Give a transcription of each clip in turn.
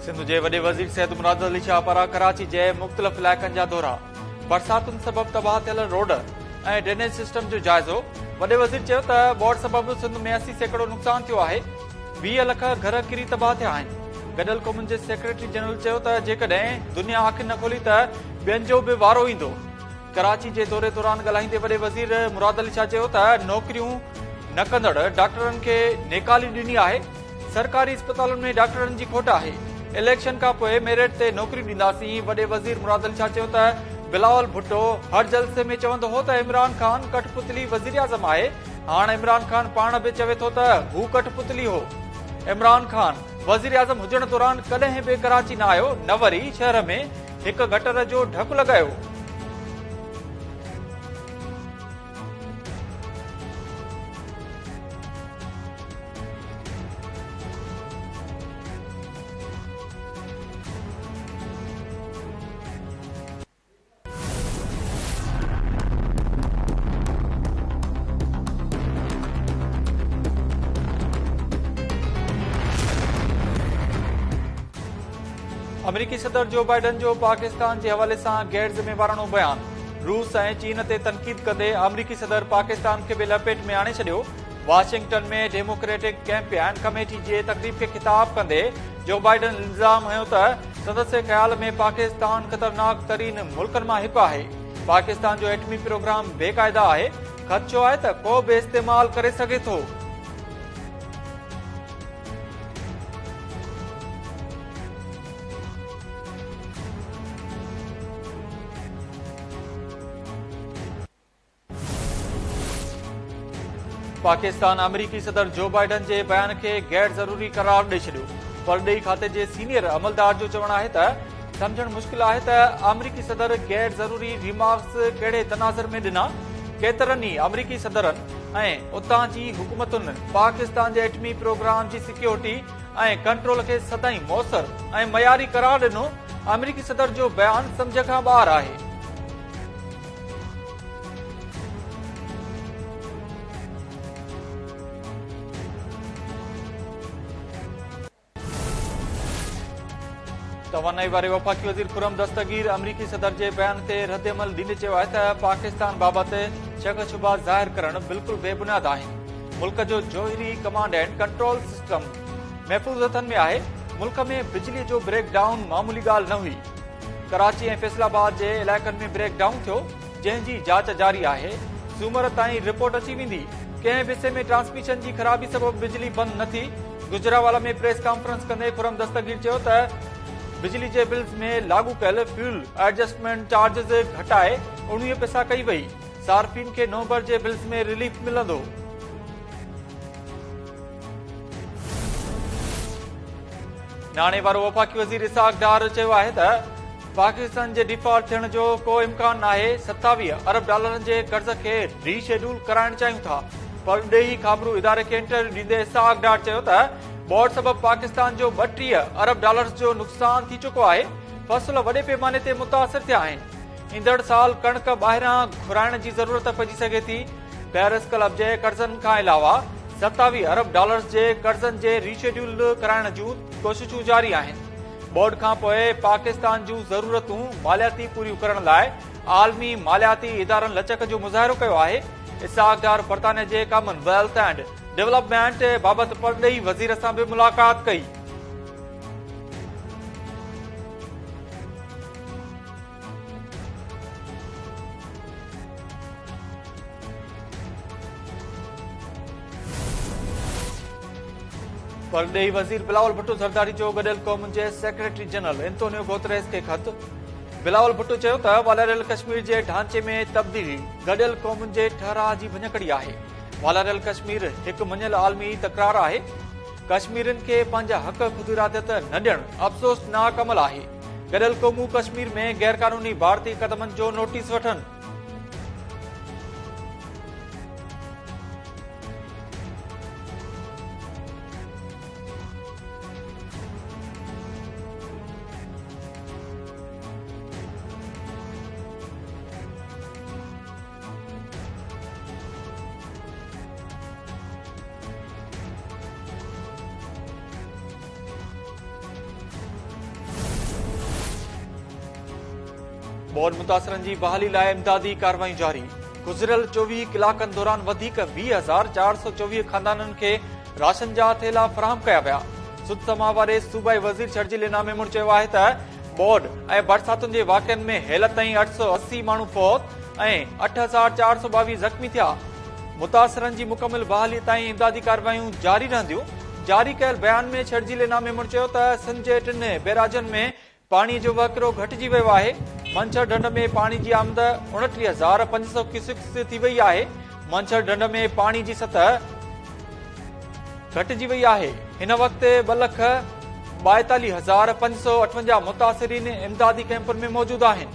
सिंध जे वॾे वज़ीर सैयद मुराद अली शाह पारां कराची जे मुख़्तलिफ़ इलाइक़नि जा दौरा, बरसातुनि सबबि तबाह थियल रोड ऐं ड्रेनेज सिस्टम जो जाइज़ो। वॾे वज़ीर चयो त ॿोड़ सबबि सिंध में 80 सैकड़ो नुक़सान थियो आहे, 20 लख घर किरी तबाह थिया आहिनि। गॾियल क़ौमुनि जे सेक्रेटरी जनरल चयो त जेकॾहिं दुनिया अखि न खोली त ॿियनि जो बि वारो ईंदो। कराची जे दौरे दौरान ॻाल्हाईंदे वॾे वज़ीर मुराद अली शाह चयो त नौकरियूं न कंदड़ डॉक्टरनि खे नेकाली ॾिनी आहे। सरकारी अस्पतालुनि में डॉक्टरनि जी खोट आहे। इलेक्शन खां पोइ मेरिट ते नौकरियूं ॾींदासीं। वॾे वज़ीर मुराद अली शाह चयो त बिलावल भुट्टो हर जलसे में चवंदो हो त इमरान खान कठपुतली वज़ीर आज़म आहे। हाणे इमरान खान पाण बि चवे थो त हू कठपुतली हो। इमरान खान वज़ीर आज़म हुजण दौरान कॾहिं बि कराची न आयो, न वरी शहर में हिकु गटर जो ढकु लॻायो। अमरीकी सदर जो बाइडन जो पाकिस्तान के हवाले से गैर जिम्मेवारानो बयान। रूस ऐं चीन ते तनक़ीद कंदे अमरीकी सदर पाकिस्तान के भी लपेट में आणे छॾियो। वाशिंगटन में डेमोक्रेटिक कैंपेन कमेटी जे तकरीब के खिताब कंदे जो बाइडन इल्ज़ाम हयो त संदसि ख्याल में पाकिस्तान ख़तरनाक तरीन मुल्कनि मां हिकु आहे। पाकिस्तान जो एटमी प्रोग्राम बेक़ायदा आहे। ख़दशो आहे त को बि इस्तेमाल करे सघे थो। पाकिस्तान अमरीकी सदर जो बाइडन के बयान के गैर जरूरी करार दे छॾियो। परॾेही खाते जे सीनियर अमलदार जो चवणु आहे त समझण मुश्किल आहे त अमरीकी सदर गैर जरूरी रिमार्क्स कहिड़े तनाज़ुर में ॾिना। केतिरनि ई अमरीकी सदरनि ऐं उतां जी हुकूमतुनि पाकिस्तान जे एटमी प्रोग्राम जी सिक्योरिटी ऐं कंट्रोल खे सदाईं मौसर ऐं मयारी करार ॾिनो। अमरीकी सदर जो बयान सम्झ खां ॿाहिरि आहे। तवानाई वारे वफ़ाक़ी वज़ीर खुरम दस्तगीर अमरीकी सदर के बयान ते रद्द अमल ॾींदे चयो आहे त पाकिस्तान बाबत शक शुबा ज़ाहिर करण बिल्कुल बेबुनियाद आहिनि। मुल्क जो जोहरी कमांड एंड कंट्रोल सिस्टम महफूज़ हथनि में आहे। मुल्क में बिजली जो ब्रेकडाउन मामूली ॻाल्हि न हुई। कराची ऐं फैसलाबाद जे इलाइक़नि में ब्रेकडाउन थियो, जंहिंजी जांच जारी आहे। सूमर ताईं रिपोर्ट अची वेंदी। कंहिं बि हिसे में ट्रांसमिशन की ख़राबी सबबि बिजली बंद न थी। गुजरावाला में प्रेस कॉन्फ्रेंस कंदे खुरम दस्तगीर चयो त बिजली के बिल्स में लागू कल फ्यूल एडजस्टमेंट चार्जेस घटाए 19 पैसा कई वही। सार्फिन के नवंबर के बिल्स में रिलीफ मिलंदो। नाणे वारो वफ़ाक़ी वज़ीर इसाक डार चयो आहे त पाकिस्तान जे डिफॉल्ट थियण जो को इम्कान नाहे। 27 अरब डॉलरनि जे कर्ज़ के रीशेड्यूल कराइण चाहियूं था। परॾेही ख़बरूं इदारे के इंटरव्यू ॾींदे इसाक डार चयो त बोर्ड सबब पाकिस्तान जो 32 अरब डॉलर्स जो नुक़सान थी चुको आहे। फसल वॾे पैमाने ते मुतासिर थिया आहिनि। ईंदड़ साल कणक ॿाहिरां घुराइण जी ज़रूरत पइजी सघे थी। पेरिस क्लब जे कर्ज़नि खां अलावा 27 अरब डॉलर्स जे कर्ज़नि जे रीशेड्यूल कराइण जूं कोशिशूं जारी आहिनि। बोर्ड खां पोइ पाकिस्तान जूं ज़रूरतूं मालियाती पूरियूं करण लाइ आलमी मालियाती इदारनि लचक जो मुज़ाहिरो कयो आहे। इसाक डार बरतानिया जे कॉमनवेल्थ एंड डेवलपमेंट बाबत परॾेही वज़ीर सां भी मुलाक़ात कई। परॾेही वज़ीर बिलावल भुट्टो ज़रदारी जो गॾियल क़ौमुनि जे सेक्रेटरी जनरल एंटोनियो गुतरेस के ख़त। बिलावल भुट्टो चयो त वालरियल कश्मीर जे ढांचे में तब्दीली गॾियल क़ौमुनि जे ठहराव जी भञकड़ी आहे। वालरियल कश्मीर एक मञियल आलमी तकरार आहे। कश्मीरियुनि खे पंहिंजा हक़ ख़ुद इरादत न ॾियणु अफ़सोसनाक अमल आहे। गॾियल क़ौमूं कश्मीर में गैर कानूनी भारतीय क़दमनि जो नोटिस वठनि। बोर्ड मुतासिरनि जी बहाली लाइ इमदादी कार्रवाई जारी। गुज़िरियल 24 कलाकनि दौरान वधीक 20,424 खानदाननि खे राशन जा थेला फराहम कया विया। सुतमा वारे सूबाई वज़ीर शर्जील इनाम चयो आहे त बोर्ड ऐं बरसातुनि जे वाक़िअनि में हेल ताईं 880 माण्हू फौत ऐं 8,422 ज़ख़्मी थिया। मुतासिरनि जी मुकमिल बहाली ताईं इमदादी कार्रवायूं जारी रहंदियूं। जारी कयल बयान में शर्जील इनाम चयो त सिंध जे 3 बैराजनि में पाणी जो वकिरो घटिजी वियो आहे। मंछर ढंढ में पाणी जी आमद 29,500 क्यूसेक्स थी वई आहे। मंछर ढंढ में पाणी जी सतह घटिजी वई आहे। हिन वक़्तु 2,42,558 मुतासिरीन इमदादी कैंपुनि में मौजूद आहिनि।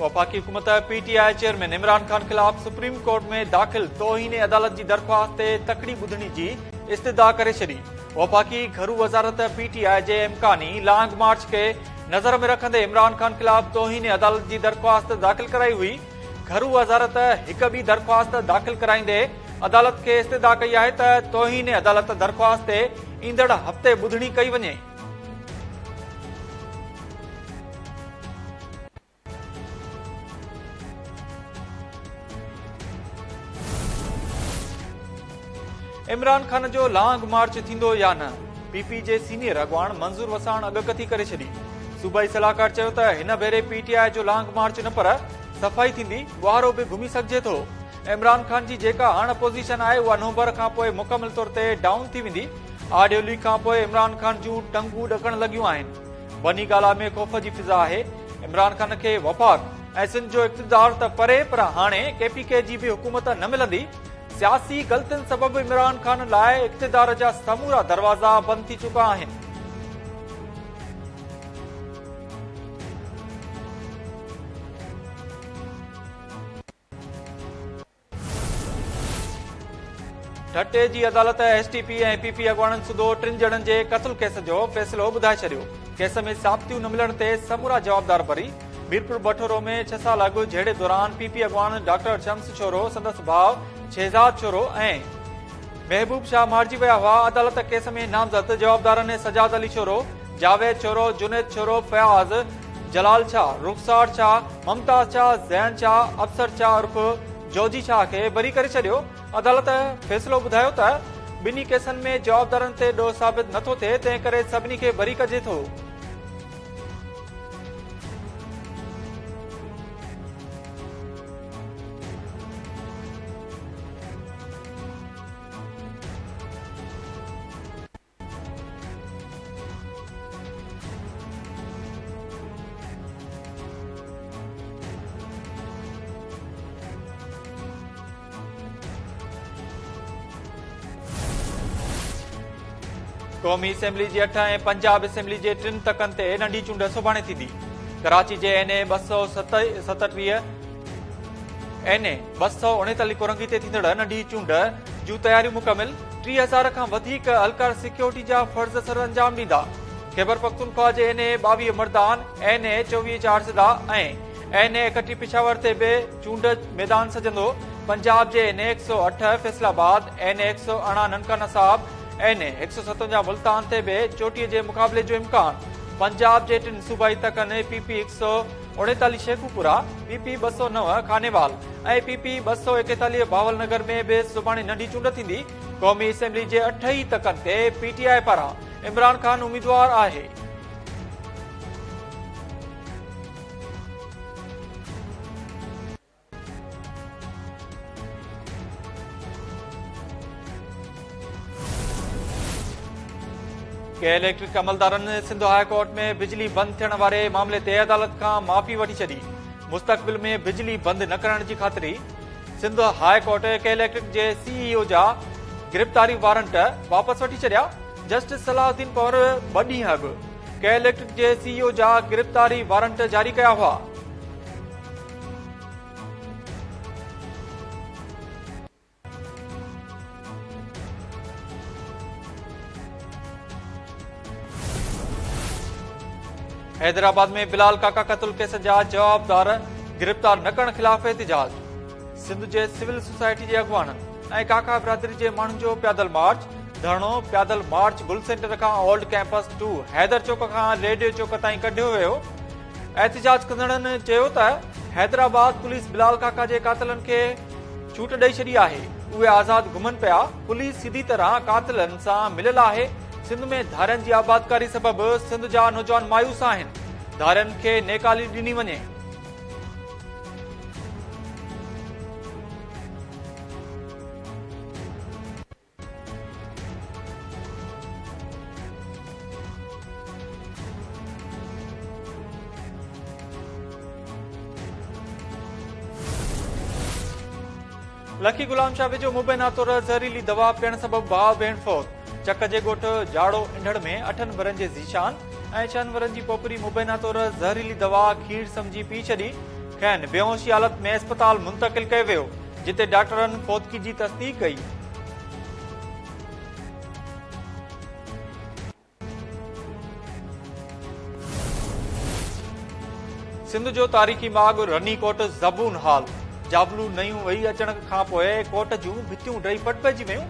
वफाकी हुकूमत पीटीआई चेयरमैन इमरान खान खिलाफ सुप्रीम कोर्ट में दाख़िल तौहीन अदालत जी दरख़्वास्त ते तकड़ी ॿुधणी जी इस्तदा करे छॾी। वफाकी घरू वज़ारत पीटीआई जे इम्कानी लॉन्ग मार्च खे नज़र में रखंदे इमरान खान खिलाफ तौहीन अदालत जी दरख़्वास्त दाख़िल कराई हुई। घरू वज़ारत हिक ॿी दरख़्वास्त दाख़िल कराईंदे अदालत खे इस्तदा कई आहे त तौहीन अदालत दरख़्वास्त ते ईंदड़ हफ़्ते ॿुधणी कई वञे। इमरान खान जो लॉन्ग मार्च थींदो या न? पीपी जे सीनियर अॻवान मंज़ूर वसाण अॻकथी करे छॾी। सूबाई सलाहकार चयो त हिन भेरे पीटीआई जो लॉन्ग मार्च न पर सफ़ाई थींदी, ॿुहारो बि घुमी सघिजे थो। इमरान खान जी जेका हाणे पोज़ीशन आहे उहा नवंबर खां पोइ मुकमिल तौर ते डाउन थी वेंदी। ऑडियो लीक खां पोइ इमरान खान जूं टंगूं ॾकण लॻियूं आहिनि। बनी ॻाल्हि में ख़ौफ़ जी फिज़ा आहे। इमरान खान खे वफ़ाक़ ऐं सिंध जो इक़्तिदार त परे, पर हाणे केपीके जी बि हुकूमत न मिलंदी। सियासी ग़लतियुनि सबबि इमरान खान लाइ इक़्तिदार जा समूरा दरवाज़ा बंदि थी चुका आहिनि। ठट्टे जी अदालत एसटीपी ऐं पीपी अॻवाननि सूदो 3 ॼणनि जे क़त्ल केस जो फ़ैसिलो ॿुधाए छॾियो। केस में साबितियूं न मिलण ते समूरा जवाबदार बरी। मीरपुर बठोरो में 6 साल अॻु जहिड़े दौरान पीपी अॻवान डॉक्टर शम्स छोरो, संदसि भाउ शहजाद छोरो ऐं महबूब शाह मारिजी विया हुआ। अदालत केस में नामज़द जवाबदारनि सजाद अली छोरो, जावेद छोरो, जुनैद छोरो, फयाज़, जलाल शाह, रुखसार शाह, मुमताज शाह, ज़ैन शाह, अफसर शाह उर्फ जोजी शाह खे बरी करे छॾियो। अदालत फ़ैसिलो ॿुधायो त ॿिन्ही केसनि में जवाबदारनि ते ॾोह साबित नथो थिए, तंहिं करे सभिनी खे बरी कजे थो। क़ौमी असेंबली जी 8 ऐं पंजाब असेंबली जे 3 तकनि ते नंढी चूंड सुभाणे थींदी। कराची जे NA 239 कोरंगी ते थींदड़ नंढी चूंड जूं तयारियूं मुकमिल। 30,000 खां वधीक हल्का सिक्योरिटी जा फर्ज़ सर अंजाम ॾींदा। ख़ैबर पख्तूनख्वा जे NA 22 मर्दान, NA 24 चारसदा ऐं NA 31 पिशावर ते बि चूंड मैदान सजंदो। पंजाब जे NA 108 फैसलाबाद, NA 118 ननका नसाब, NA 157 मुल्तान ते बि चोटीअ जे मुक़ाबले जो इम्कान। पंजाब जे 3 सूबाई तकनि PP 139 शेखुपुरा, PP 209 खानेवाल ऐं PP 241 भावलनगर में बि सुभाणे नंढी चूंड थींदी। क़ौमी असेंबली जे 8 ई तकनि ते PTI पारां इमरान खान उम्मीदवार आहे। के इलेक्ट्रिक अमलदारनि सिंध हाई कोर्ट में बिजली बंदि थियण वारे मामले ते अदालत खां माफ़ी वठी छॾी। मुस्तक़बिल में बिजली बंदि न करण जी ख़ातिरी सिंध हाई कोर्ट के इलेक्ट्रिक जे CEO जा गिरफ़्तारी वारंट वापसि वठी छॾिया। जस्टिस सलाहुद्दीन कौर 2 ॾींहं अॻु के इलेक्ट्रिक जे CEO जा गिरफ़्तारी वारंट जारी कया हुआ। हैदराबाद में बिलाल काका क़त्ल केस जा जवाबदार गिरफ्तार न करण खिलाफ एहतिजाज। सिंध जे सिविल सोसाइटी जे अॻुवाननि ऐं काका बिरादरी जे माण्हुनि जो पैदल मार्च। धरणो पैदल मार्च गुल सेंटर खां ओल्ड कैंपस टू हैदर चौक खां रेडियो चौक ताईं कढियो वियो। एहतिजाज कंदड़नि चयो त हैदराबाद पुलिस बिलाल काका जे कातिलनि खे छूट ॾेई छॾी आहे। उहे आज़ाद घुमनि पिया। पुलिस सीधी तरह कातिलनि सां मिलियल आहे। सिंध में धारियनि जी आबादकारी सबबि सिंध जा नौजवान मायूस आहिनि। धारियनि खे नेकाली ॾिनी वञे। लखी गुलाम शाह वेझो मुबैना तौर ज़हरीली दवा पीअण सबबि भाउ भेण फौत। चक जे ॻोठ जाड़ो इंढड़ में 8 वरनि जे ज़ीशान ऐं 6 वरनि जी पोपरी मुबैना तौर ज़हरीली दवा खीर समझी पी छॾी। खेनि बेहोशी हालत में अस्पताल मुंतक़िल कयो वियो, जिते डॉक्टरनि फौतगी जी तस्दीक कई। सिंध जो तारीख़ी बाग रनी कोट ज़बून हाल। जाबलू नयूं वेही अचण खां पोइ कोट जूं भितियूं डही पट पइजी वियूं।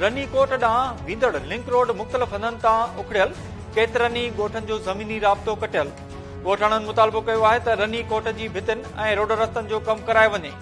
रनी कोट ॾांहुं वेंदड़ लिंक रोड मुख़्तलिफ़ हंधनि तां उखड़ियल, केतिरनि ई ॻोठनि जो ज़मीनी राब्तो कटियल। ॻोठाणनि मुतालबो कयो आहे त रनी कोट जी भितियुनि ऐं रोड रस्तनि जो कमु कराए वञे।